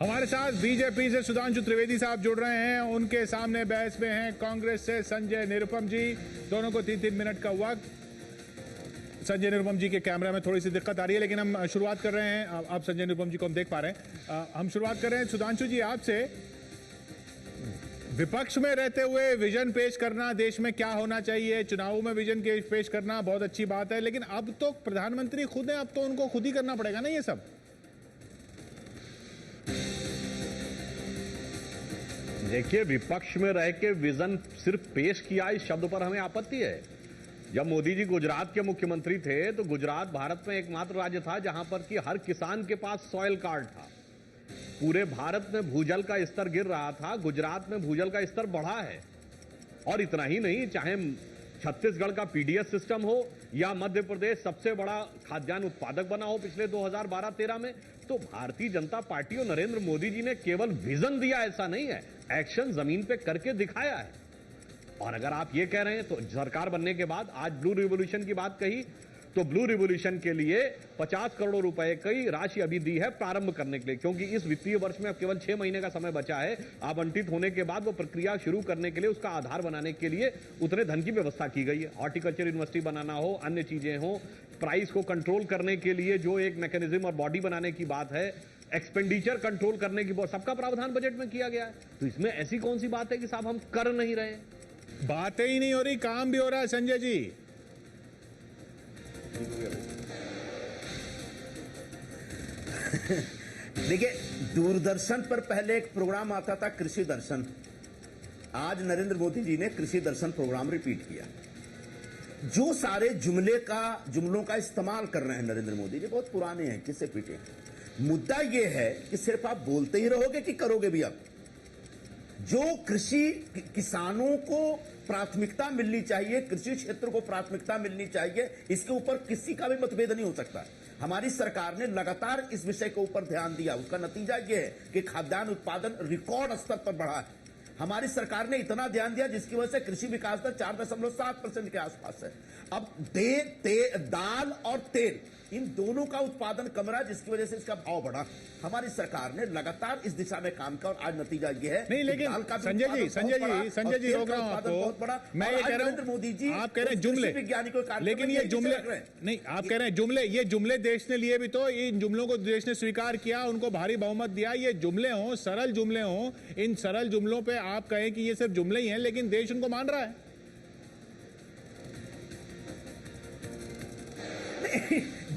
हमारे साथ बीजेपी से सुधांशु त्रिवेदी साहब जुड़ रहे हैं। उनके सामने बहस में हैं कांग्रेस से संजय निरुपम जी। दोनों को 3-3 मिनट का वक्त। संजय निरुपम जी के कैमरा में थोड़ी सी दिक्कत आ रही है, लेकिन हम शुरुआत कर रहे हैं। आप संजय निरुपम जी को हम देख पा रहे हैं। हम शुरुआत कर रहे हैं सुधांशु जी आपसे। विपक्ष में रहते हुए विजन पेश करना, देश में क्या होना चाहिए, चुनावों में विजन पेश करना बहुत अच्छी बात है, लेकिन अब तो प्रधानमंत्री खुद है, अब तो उनको खुद ही करना पड़ेगा ना ये सब। देखिए, विपक्ष में रह के विजन सिर्फ पेश किया इस शब्द पर हमें आपत्ति है। जब मोदी जी गुजरात के मुख्यमंत्री थे तो गुजरात भारत में एकमात्र राज्य था जहां पर कि हर किसान के पास सॉइल कार्ड था। पूरे भारत में भूजल का स्तर गिर रहा था, गुजरात में भूजल का स्तर बढ़ा है। और इतना ही नहीं, चाहे छत्तीसगढ़ का पीडीएस सिस्टम हो या मध्य प्रदेश सबसे बड़ा खाद्यान्न उत्पादक बना हो पिछले 2012-13 में, तो भारतीय जनता पार्टी और नरेंद्र मोदी जी ने केवल विजन दिया ऐसा नहीं है, एक्शन जमीन पे करके दिखाया है। और अगर आप ये कह रहे हैं तो सरकार बनने के बाद आज ब्लू रिवॉल्यूशन की बात कही, तो ब्लू रिवॉल्यूशन के लिए 50 करोड़ रुपए की राशि अभी दी है प्रारंभ करने के लिए, क्योंकि इस वित्तीय वर्ष में अब केवल 6 महीने का समय बचा है। आवंटित होने के बाद वो प्रक्रिया शुरू करने के लिए, उसका आधार बनाने के लिए उतने धन की व्यवस्था की गई है। हॉर्टिकल्चर यूनिवर्सिटी बनाना हो, अन्य चीजें हो, प्राइस को कंट्रोल करने के लिए जो एक मैकेनिज्म और बॉडी बनाने की बात है, एक्सपेंडिचर कंट्रोल करने की, सबका प्रावधान बजट में किया गया है। तो इसमें ऐसी कौन सी बात है कि साहब हम कर नहीं रहे? बातें ही नहीं हो रही, काम भी हो रहा है संजय जी। देखिए, दूरदर्शन पर पहले एक प्रोग्राम आता था कृषि दर्शन। आज नरेंद्र मोदी जी ने कृषि दर्शन प्रोग्राम रिपीट किया। जो सारे जुमलों का इस्तेमाल कर रहे हैं नरेंद्र मोदी जी, बहुत पुराने हैं, किससे पीटे। मुद्दा यह है कि सिर्फ आप बोलते ही रहोगे कि करोगे भी। अब जो किसानों को प्राथमिकता मिलनी चाहिए, कृषि क्षेत्र को प्राथमिकता मिलनी चाहिए, इसके ऊपर किसी का भी मतभेद नहीं हो सकता। हमारी सरकार ने लगातार इस विषय के ऊपर ध्यान दिया। उसका नतीजा यह है कि खाद्यान्न उत्पादन रिकॉर्ड स्तर पर बढ़ा है। हमारी सरकार ने इतना ध्यान दिया जिसकी वजह से कृषि विकास दर 4.7% के आसपास है। अब दाल और तेल, इन दोनों का उत्पादन कम रहा, जिसकी वजह से इसका भाव बढ़ा। हमारी सरकार ने लगातार इस दिशा में काम किया और आज नतीजा ये है। नहीं, लेकिन संजय जी रोक रहा हूं आपको। मैं ये कह रहा हूं, मोदी जी आप कह रहे हैं जुमले, लेकिन ये जुमले नहीं, आप कह रहे हैं जुमले, ये जुमले देश ने लिए भी तो, इन जुमलों को देश ने स्वीकार किया, उनको भारी बहुमत दिया। ये जुमले हों, सरल जुमले हों, इन सरल जुमलों पे आप कहें कि ये सिर्फ जुमले ही हैं, लेकिन देश उनको मान रहा है।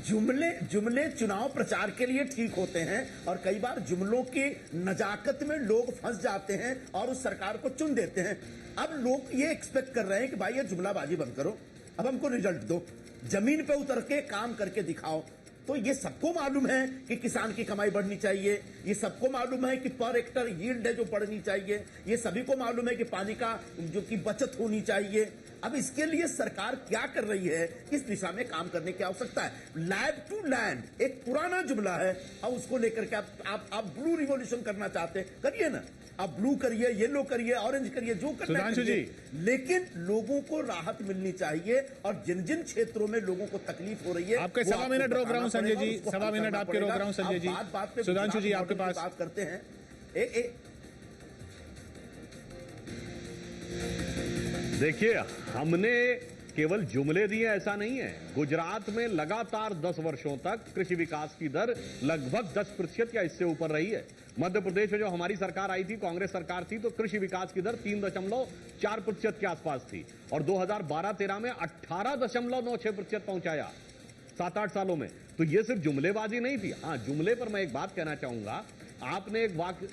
जुमले चुनाव प्रचार के लिए ठीक होते हैं और कई बार जुमलों की नजाकत में लोग फंस जाते हैं और उस सरकार को चुन देते हैं। अब लोग ये एक्सपेक्ट कर रहे हैं कि भाई ये जुमलाबाजी बंद करो, अब हमको रिजल्ट दो, जमीन पे उतर के काम करके दिखाओ। तो ये सबको मालूम है कि किसान की कमाई बढ़नी चाहिए, ये सबको मालूम है कि पर हेक्टर यील्ड है जो बढ़नी चाहिए, ये सभी को मालूम है कि पानी का जो की बचत होनी चाहिए। अब इसके लिए सरकार क्या कर रही है, इस दिशा में काम करने की आवश्यकता है। लैब टू लैंड एक पुराना जुमला है, अब उसको लेकर के आप ब्लू रिवॉल्यूशन करना चाहते हैं, करिए ना। आप ब्लू करिए, येलो करिए, ऑरेंज करिए, जो करना है, लेकिन लोगों को राहत मिलनी चाहिए। और जिन जिन क्षेत्रों में लोगों को तकलीफ हो रही है, आपके 1.25 मिनट रोक रहा हूं संजय जी, 1.25 मिनट आपके रोक रहा हूं संजय जी। बात पे सुधांशु जी आपके पास बात करते हैं। देखिए, हमने केवल जुमले दिए ऐसा नहीं है। गुजरात में लगातार 10 वर्षों तक कृषि विकास की दर लगभग 10% या इससे ऊपर रही है। मध्य प्रदेश में जो हमारी सरकार आई थी, कांग्रेस सरकार थी, तो कृषि विकास की दर 3.4% के आसपास थी और 2012-13 में 18.96% पहुंचाया 7-8 सालों में। तो ये सिर्फ जुमलेबाजी नहीं थी। हाँ, जुमले पर मैं एक बात कहना चाहूंगा। आपने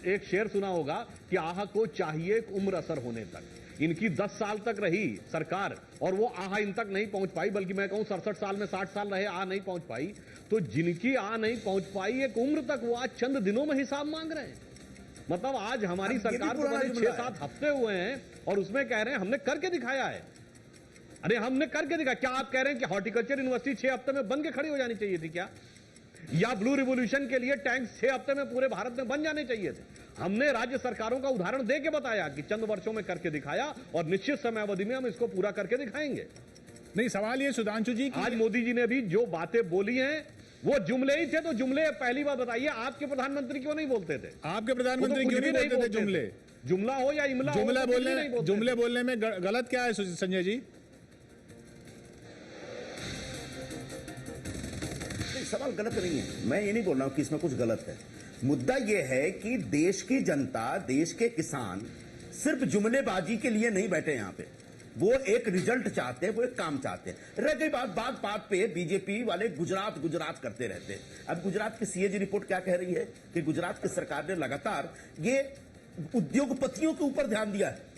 एक शेर सुना होगा कि आह को चाहिए एक उम्र असर होने तक। इनकी 10 साल तक रही सरकार और वो आह इन तक नहीं पहुंच पाई, बल्कि मैं कहूं 67 साल में 60 साल रहे, आह नहीं पहुंच पाई। तो जिनकी आह नहीं पहुंच पाई एक उम्र तक, वो आज चंद दिनों में हिसाब मांग रहे हैं। मतलब आज हमारी सरकार को 6-7 हफ्ते हुए हैं और उसमें कह रहे हैं हमने करके दिखाया है। अरे हमने करके दिखाया। क्या आप कह रहे हैं कि हॉर्टिकल्चर यूनिवर्सिटी 6 हफ्ते में बन के खड़ी हो जानी चाहिए थी क्या? या ब्लू रिवॉल्यूशन के लिए टैंक 6 हफ्ते में पूरे भारत में बन जाने चाहिए थे? हमने राज्य सरकारों का उदाहरण देके बताया कि चंद वर्षों में करके दिखाया और निश्चित समय अवधि में हम इसको पूरा करके दिखाएंगे। नहीं, सवाल ये सुधांशु जी, आज मोदी जी ने भी जो बातें बोली हैं वो जुमले ही थे, तो जुमले पहली बार बताइए आपके प्रधानमंत्री क्यों नहीं बोलते थे? आपके प्रधानमंत्री क्यों नहीं बोलते थे जुमले? जुमला हो या इमला हो, जुमले बोलने में गलत क्या है संजय जी? सवाल गलत नहीं है, मैं ये नहीं बोल रहा हूं कि इसमें कुछ गलत है। मुद्दा यह है कि देश की जनता, देश के किसान सिर्फ जुमलेबाजी के लिए नहीं बैठे यहां पे, वो एक रिजल्ट चाहते हैं, वो एक काम चाहते हैं। रह गई बात बात पे बीजेपी वाले गुजरात गुजरात करते रहते हैं। अब गुजरात की सीएजी रिपोर्ट क्या कह रही है कि गुजरात की सरकार ने लगातार ये उद्योगपतियों के ऊपर ध्यान दिया है।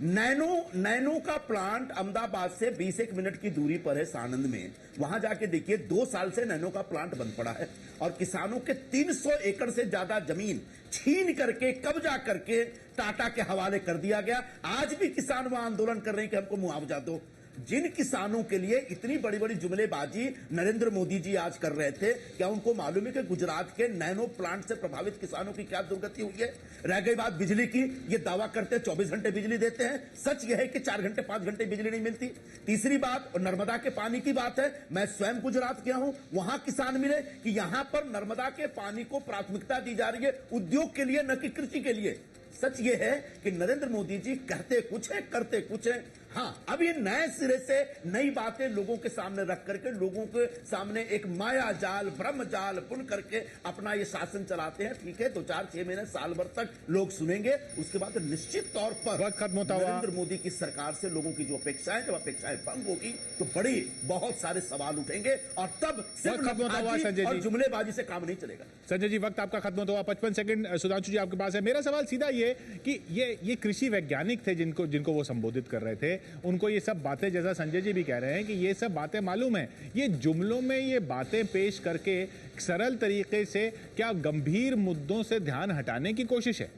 नैनो का प्लांट अहमदाबाद से 20 मिनट की दूरी पर है, सानंद में। वहां जाके देखिए 2 साल से नैनो का प्लांट बंद पड़ा है और किसानों के 300 एकड़ से ज्यादा जमीन छीन करके, कब्जा करके टाटा के हवाले कर दिया गया। आज भी किसान वहां आंदोलन कर रहे हैं कि हमको मुआवजा दो। जिन किसानों के लिए इतनी बड़ी बड़ी जुमलेबाजी नरेंद्र मोदी जी आज कर रहे थे, क्या उनको मालूम है कि गुजरात के नैनो प्लांट से प्रभावित किसानों की क्या दुर्गति हुई है? रह गई बात बिजली की, ये दावा करते हैं 24 घंटे बिजली देते हैं, सच यह है कि 4 घंटे 5 घंटे बिजली नहीं मिलती। तीसरी बात नर्मदा के पानी की बात है, मैं स्वयं गुजरात गया हूं, वहां किसान मिले कि यहां पर नर्मदा के पानी को प्राथमिकता दी जा रही है उद्योग के लिए, न कि कृषि के लिए। सच ये है कि नरेंद्र मोदी जी कहते कुछ है, करते कुछ है। हाँ, अब ये नए सिरे से नई बातें लोगों के सामने रख करके, लोगों के सामने एक माया जाल, ब्रह्म जाल बुन करके अपना ये शासन चलाते हैं। ठीक है, 2 4 6 महीने, साल भर तक लोग सुनेंगे, उसके बाद निश्चित तौर पर वक्त खत्म होता हुआ नरेंद्र मोदी की सरकार से लोगों की जो अपेक्षाएं, जब अपेक्षाएं भंग होगी तो बड़ी बहुत सारे सवाल उठेंगे और तब सिर्फ नफाबाजी और जुमलेबाजी से काम नहीं चलेगा। संजय जी, वक्त आपका खत्म होता हुआ 55 सेकंड सुधांशु जी आपके पास है। मेरा सवाल सीधा ये कि ये कृषि वैज्ञानिक थे जिनको वो संबोधित कर रहे थे, उनको ये सब बातें, जैसा संजय जी भी कह रहे हैं कि ये सब बातें मालूम है, ये जुमलों में ये बातें पेश करके सरल तरीके से क्या गंभीर मुद्दों से ध्यान हटाने की कोशिश है?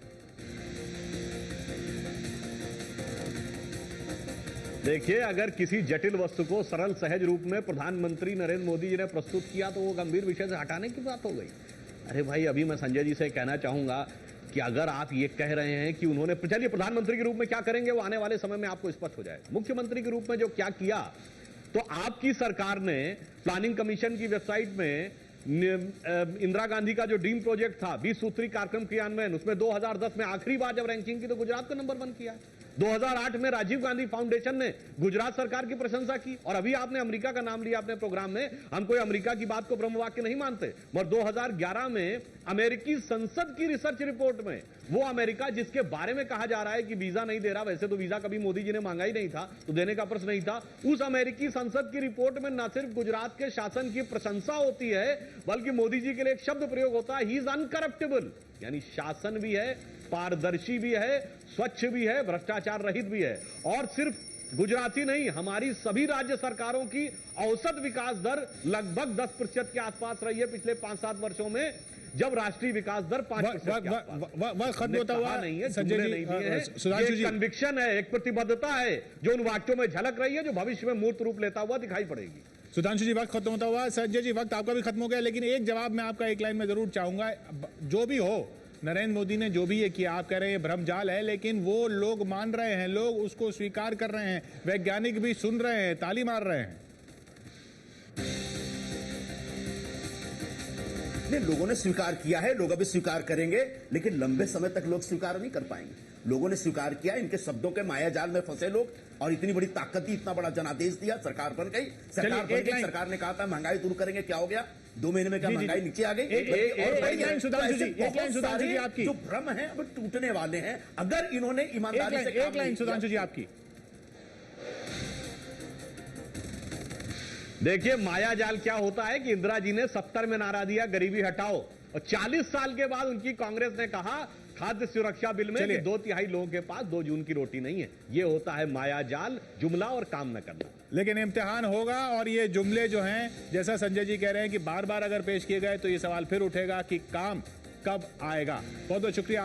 देखिए, अगर किसी जटिल वस्तु को सरल सहज रूप में प्रधानमंत्री नरेंद्र मोदी जी ने प्रस्तुत किया तो वो गंभीर विषय से हटाने की बात हो गई। अरे भाई, अभी मैं संजय जी से कहना चाहूंगा कि अगर आप ये कह रहे हैं कि उन्होंने, चलिए प्रधानमंत्री के रूप में क्या करेंगे वो आने वाले समय में आपको स्पष्ट हो जाएगा। मुख्यमंत्री के रूप में जो क्या किया, तो आपकी सरकार ने प्लानिंग कमीशन की वेबसाइट में इंदिरा गांधी का जो ड्रीम प्रोजेक्ट था 20 सूत्री कार्यक्रम क्रियान्वयन, उसमें 2010 में आखिरी बार जब रैंकिंग की तो गुजरात को नंबर 1 किया। 2008 में राजीव गांधी फाउंडेशन ने गुजरात सरकार की प्रशंसा की। और अभी आपने अमेरिका का नाम लिया अपने प्रोग्राम में, हम कोई अमेरिका की बात को ब्रह्मवाक्य नहीं मानते, मगर 2011 में अमेरिकी संसद की रिसर्च रिपोर्ट में वो अमेरिका जिसके बारे में कहा जा रहा है कि वीजा नहीं दे रहा, वैसे तो वीजा कभी मोदी जी ने मांगा ही नहीं था, तो देने का प्रश्न नहीं था, उस अमेरिकी संसद की रिपोर्ट में न सिर्फ गुजरात के शासन की प्रशंसा होती है, बल्कि मोदी जी के लिए एक शब्द प्रयोग होता है, ही इज अनकरप्टेबल, यानी शासन भी है, पारदर्शी भी है, स्वच्छ भी है, भ्रष्टाचार रहित भी है। और सिर्फ गुजराती नहीं, हमारी सभी राज्य सरकारों की औसत विकास दर लगभग 10% के आसपास रही है पिछले 5-7 वर्षों में, जब राष्ट्रीय विकास दर 5% खत्म होता हुआ नहीं है, संजय जी, नहीं दिए हैं। ये कन्विक्शन है, एक प्रतिबद्धता है जो उन वाक्यों में झलक रही है, जो भविष्य में मूर्त रूप लेता हुआ दिखाई पड़ेगी। सुधांशु जी, वक्त खत्म होता हुआ। संजय जी, वक्त आपका भी खत्म हो गया, लेकिन एक जवाब मैं आपका एक लाइन में जरूर चाहूंगा। जो भी हो, नरेंद्र मोदी ने जो भी ये किया, आप कह रहे हैं ये भ्रमजाल है, लेकिन वो लोग मान रहे हैं, लोग उसको स्वीकार कर रहे हैं, वैज्ञानिक भी सुन रहे हैं, ताली मार रहे हैं। लोगों ने स्वीकार किया है, लोग अभी स्वीकार करेंगे, लेकिन लंबे समय तक लोग स्वीकार नहीं कर पाएंगे। लोगों ने स्वीकार किया, इनके शब्दों के मायाजाल में फंसे लोग, और इतनी बड़ी ताकत दी, इतना बड़ा जनादेश दिया, सरकार बन गई। सरकार ने कहा था महंगाई दूर करेंगे, क्या हो गया? 2 महीने में क्या महंगाई नीचे आ गई? एक लाइन सुधांशु जी आपकी, जो भ्रम है अब टूटने वाले हैं अगर इन्होंने ईमानदारी से। एक लाइन सुधांशु जी आपकी। देखिए, मायाजाल क्या होता है कि इंदिरा जी ने 70 में नारा दिया गरीबी हटाओ, और 40 साल के बाद उनकी कांग्रेस ने कहा खाद्य सुरक्षा बिल में कि 2/3 लोगों के पास 2 जून की रोटी नहीं है। ये होता है मायाजाल, जुमला और काम न करना। लेकिन इम्तिहान होगा, और ये जुमले जो हैं, जैसा संजय जी कह रहे हैं कि बार बार अगर पेश किए गए तो ये सवाल फिर उठेगा कि काम कब आएगा। बहुत बहुत शुक्रिया।